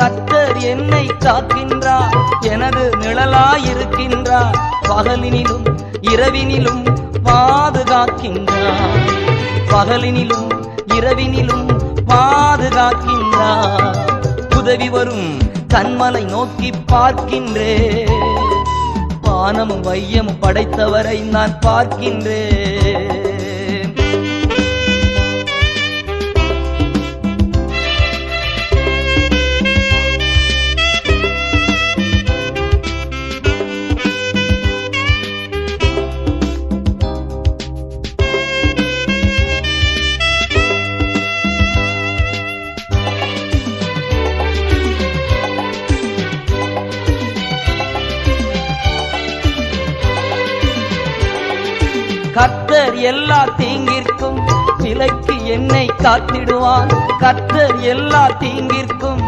கர்த்தர் என்னை காக்கின்றார், எனது நிழலாயிருக்கின்றார். பகலினிலும் இரவினிலும் பாதுகாக்கின்றார், பகலினிலும் இரவினிலும் பாதுகாக்கின்றார். உதவி வரும் கண்மலை நோக்கி பார்க்கின்றேன், வானமும் வையமும் படைத்தவரை நான் பார்க்கின்றேன். கர்த்தர் எல்லா தீங்கிற்கும் விலக்கி என்னை காத்திடுவார், கர்த்தர் எல்லா தீங்கிற்கும்